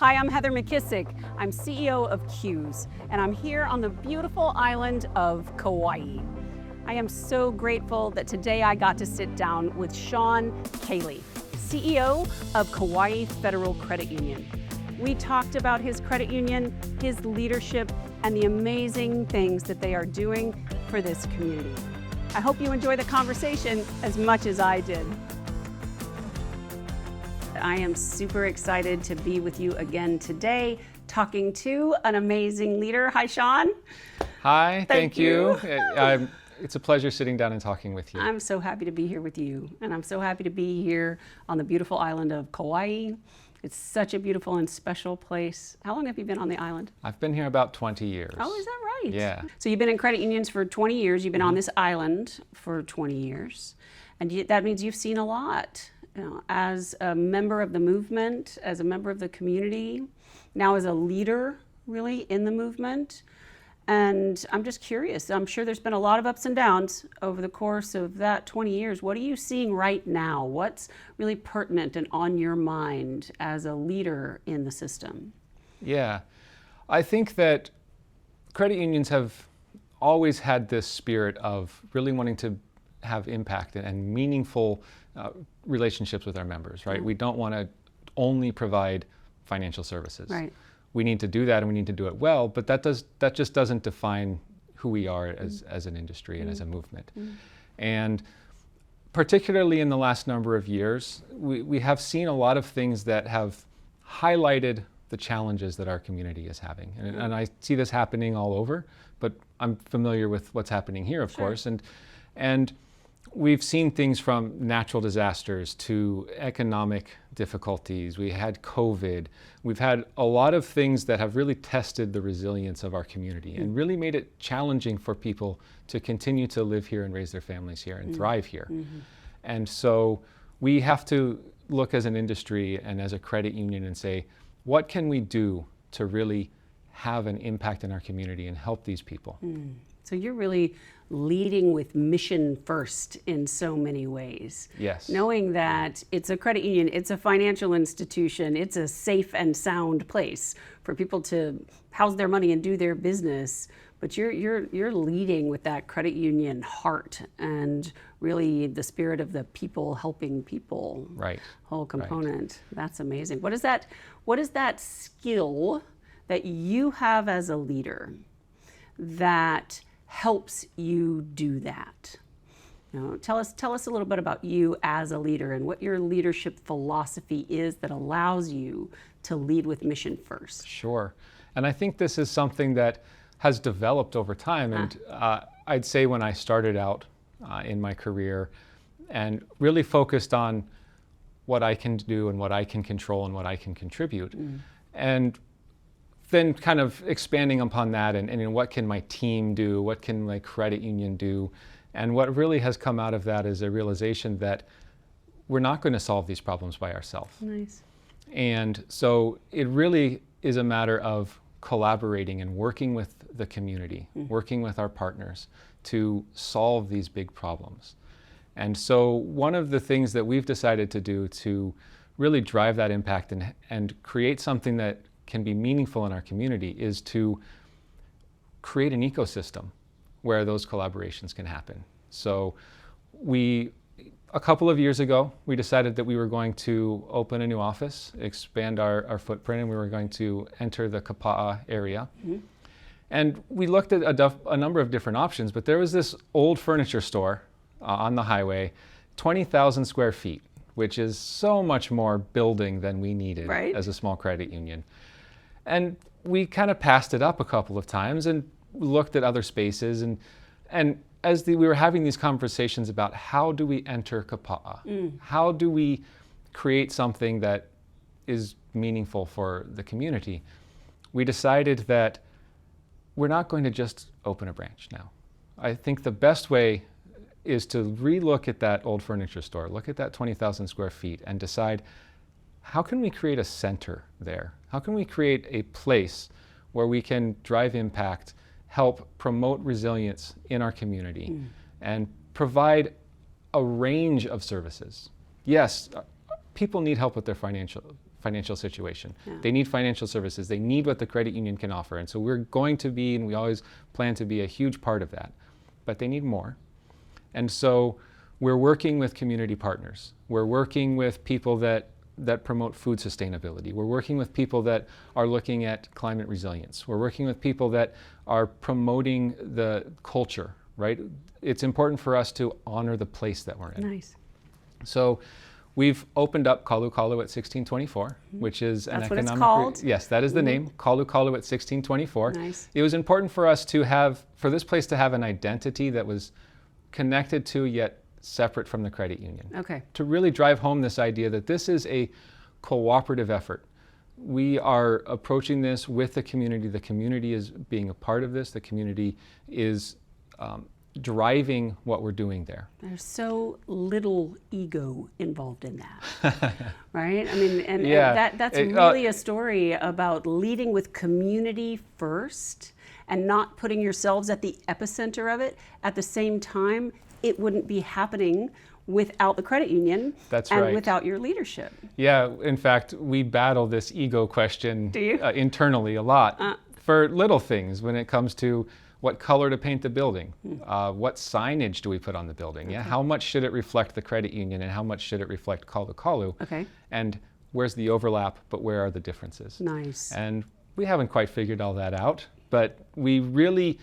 Hi, I'm Heather McKissick. I'm CEO of Q's, and I'm here on the beautiful island of Kauai. I am so grateful that today I got to sit down with Sean Kaley, CEO of Kauai Federal Credit Union. We talked about his credit union, his leadership, and the amazing things that they are doing for this community. I hope you enjoy the conversation as much as I did. I am super excited to be with you again today, talking to an amazing leader. Hi, Sean. Hi, thank you. It's a pleasure sitting down and talking with you. I'm so happy to be here with you, and I'm so happy to be here on the beautiful island of Kauai. It's such a beautiful and special place. How long have you been on the island? I've been here about 20 years. Oh, is that right? Yeah. So you've been in credit unions for 20 years. You've been on this island for 20 years, and that means you've seen a lot. You know, as a member of the movement, as a member of the community, now as a leader really in the movement. And I'm just curious, I'm sure there's been a lot of ups and downs over the course of that 20 years. What are you seeing right now? What's really pertinent and on your mind as a leader in the system? Yeah, I think that credit unions have always had this spirit of really wanting to have impact and meaningful relationships with our members, right? We don't want to only provide financial services. Right. We need to do that and we need to do it well, but that just doesn't define who we are as an industry and as a movement. And particularly in the last number of years, we have seen a lot of things that have highlighted the challenges that our community is having. And I see this happening all over, but I'm familiar with what's happening here, of course. And we've seen things from natural disasters to economic difficulties. We had COVID. We've had a lot of things that have really tested the resilience of our community and really made it challenging for people to continue to live here and raise their families here and thrive here. And so we have to look as an industry and as a credit union and say, what can we do to really have an impact in our community and help these people? So you're really leading with mission first in so many ways. Yes. Knowing that it's a credit union, it's a financial institution, it's a safe and sound place for people to house their money and do their business. But you're leading with that credit union heart and really the spirit of the people helping people. Right. Whole component. Right. That's amazing. What is that skill that you have as a leader that helps you do that? You know, tell us a little bit about you as a leader and what your leadership philosophy is that allows you to lead with mission first. Sure. And I think this is something that has developed over time. And I'd say when I started out in my career and really focused on what I can do and what I can control and what I can contribute. And then kind of expanding upon that and what can my team do, what can my credit union do, and what really has come out of that is a realization that we're not going to solve these problems by ourselves. Nice. And so it really is a matter of collaborating and working with the community, working with our partners to solve these big problems. And so one of the things that we've decided to do to really drive that impact and create something that can be meaningful in our community is to create an ecosystem where those collaborations can happen. So a couple of years ago, we decided that we were going to open a new office, expand our footprint, and we were going to enter the Kapa'a area. And we looked at a number of different options, but there was this old furniture store on the highway, 20,000 square feet, which is so much more building than we needed as a small credit union. And we kind of passed it up a couple of times and looked at other spaces. And as we were having these conversations about how do we enter Kapa'a, how do we create something that is meaningful for the community, we decided that we're not going to just open a branch now. I think the best way is to re-look at that old furniture store, look at that 20,000 square feet and decide, how can we create a center there? How can we create a place where we can drive impact, help promote resilience in our community, and provide a range of services? Yes, people need help with their financial situation. Yeah. They need financial services. They need what the credit union can offer. And so we're going to be, and we always plan to be, a huge part of that. But they need more. And so we're working with community partners. We're working with people that promote food sustainability. We're working with people that are looking at climate resilience. We're working with people that are promoting the culture, right? It's important for us to honor the place that we're in. Nice. So we've opened up Kalu Kalu at 1624, which is an That's what it's economic... called? Yes, that is the name, Kalu Kalu at 1624. Nice. It was important for us to have, for this place to have an identity that was connected to yet separate from the credit union. Okay. To really drive home this idea that this is a cooperative effort. We are approaching this with the community. The community is being a part of this. The community is driving what we're doing there. There's so little ego involved in that, right? I mean, and Yeah. that's really a story about leading with community first and not putting yourselves at the epicenter of it. At the same time, it wouldn't be happening without the credit union. That's and right. without your leadership. Yeah, in fact, we battle this ego question Do you? Internally a lot for little things when it comes to what color to paint the building, what signage do we put on the building, yeah? How much should it reflect the credit union and how much should it reflect Kalu Kalu? Okay. And where's the overlap, but where are the differences? Nice. And we haven't quite figured all that out, but we really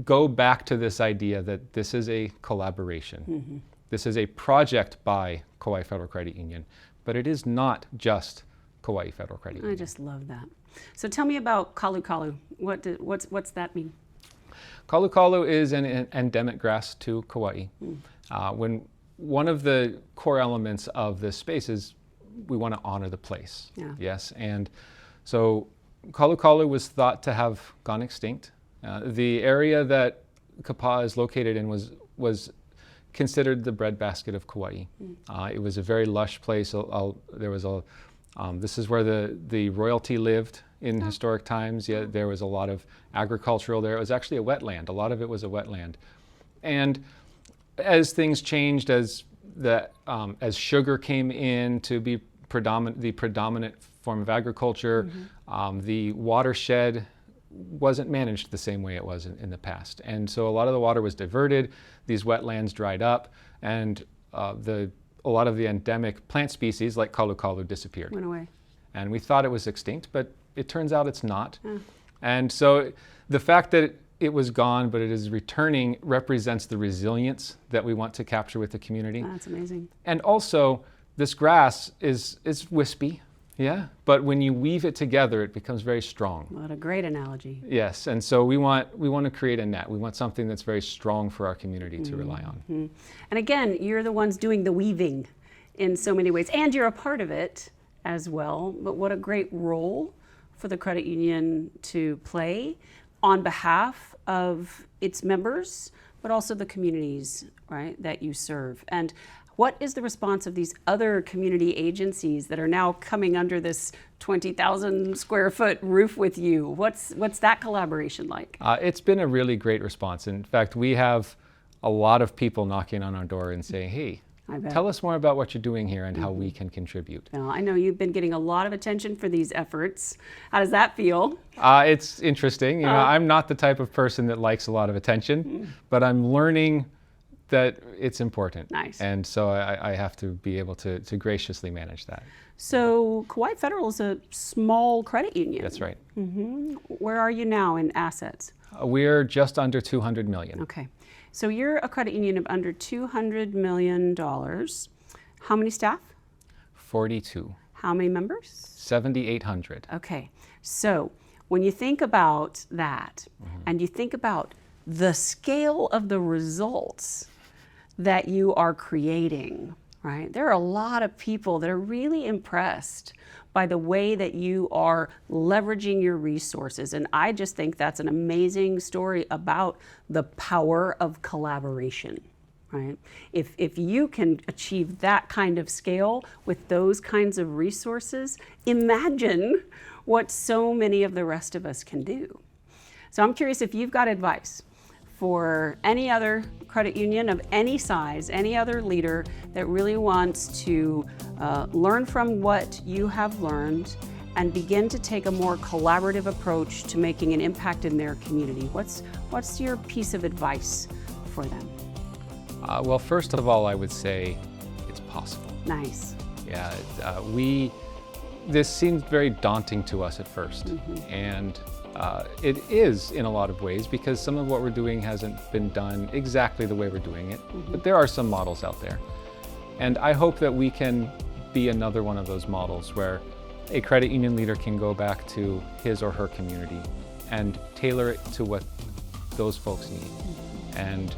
go back to this idea that this is a collaboration. This is a project by Kauai Federal Credit Union, but it is not just Kauai Federal Credit Union. I just love that. So tell me about Kalu Kalu. What's that mean? Kalu Kalu is an endemic grass to Kauai. When one of the core elements of this space is we want to honor the place. Yeah. Yes, and so Kalu Kalu was thought to have gone extinct. The area that Kapa is located in was considered the breadbasket of Kauai. It was a very lush place. This is where the royalty lived in historic times. Yeah, there was a lot of agricultural there. It was actually a wetland. A lot of it was a wetland. And as things changed, as sugar came in to be the predominant form of agriculture, the watershed wasn't managed the same way it was in the past. And so a lot of the water was diverted, these wetlands dried up, and a lot of the endemic plant species like Kalu Kalu disappeared. Went away. And we thought it was extinct, but it turns out it's not. And so the fact that it was gone, but it is returning, represents the resilience that we want to capture with the community. That's amazing. And also, this grass is wispy. Yeah, but when you weave it together, it becomes very strong. What a great analogy. Yes, and so we want to create a net. We want something that's very strong for our community to rely on. And again, you're the ones doing the weaving in so many ways, and you're a part of it as well. But what a great role for the credit union to play on behalf of its members, but also the communities, right, that you serve. And what is the response of these other community agencies that are now coming under this 20,000 square foot roof with you? What's that collaboration like? It's been a really great response. In fact, we have a lot of people knocking on our door and saying, hey, tell us more about what you're doing here and how we can contribute. Now, I know you've been getting a lot of attention for these efforts. How does that feel? It's interesting. You know, I'm not the type of person that likes a lot of attention, but I'm learning that it's important. Nice. And so I have to be able to graciously manage that. So Kauai Federal is a small credit union. That's right. Where are you now in assets? We're just under 200 million. Okay. So you're a credit union of under $200 million. How many staff? 42. How many members? 7,800. Okay. So when you think about that and you think about the scale of the results that you are creating, right? There are a lot of people that are really impressed by the way that you are leveraging your resources. And I just think that's an amazing story about the power of collaboration, right? If you can achieve that kind of scale with those kinds of resources, imagine what so many of the rest of us can do. So I'm curious if you've got advice for any other credit union of any size, any other leader that really wants to learn from what you have learned and begin to take a more collaborative approach to making an impact in their community? What's your piece of advice for them? Well, first of all, I would say it's possible. Nice. Yeah, this seemed very daunting to us at first, and it is in a lot of ways because some of what we're doing hasn't been done exactly the way we're doing it, but there are some models out there. And I hope that we can be another one of those models where a credit union leader can go back to his or her community and tailor it to what those folks need, and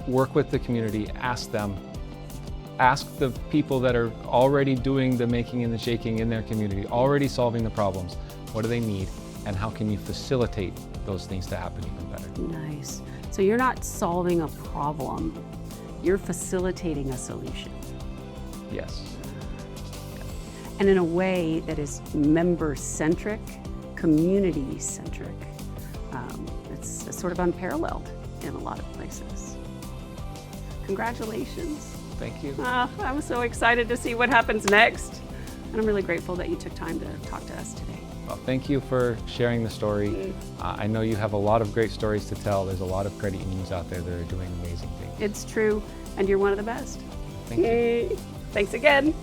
work with the community, ask the people that are already doing the making and the shaking in their community, already solving the problems, what do they need, and how can you facilitate those things to happen even better? Nice. So you're not solving a problem, you're facilitating a solution. Yes. And in a way that is member-centric, community-centric. It's sort of unparalleled in a lot of places. Congratulations. Thank you. I'm so excited to see what happens next. And I'm really grateful that you took time to talk to us today. Well, thank you for sharing the story. I know you have a lot of great stories to tell. There's a lot of credit unions out there that are doing amazing things. It's true, and you're one of the best. Thank you. Thanks again.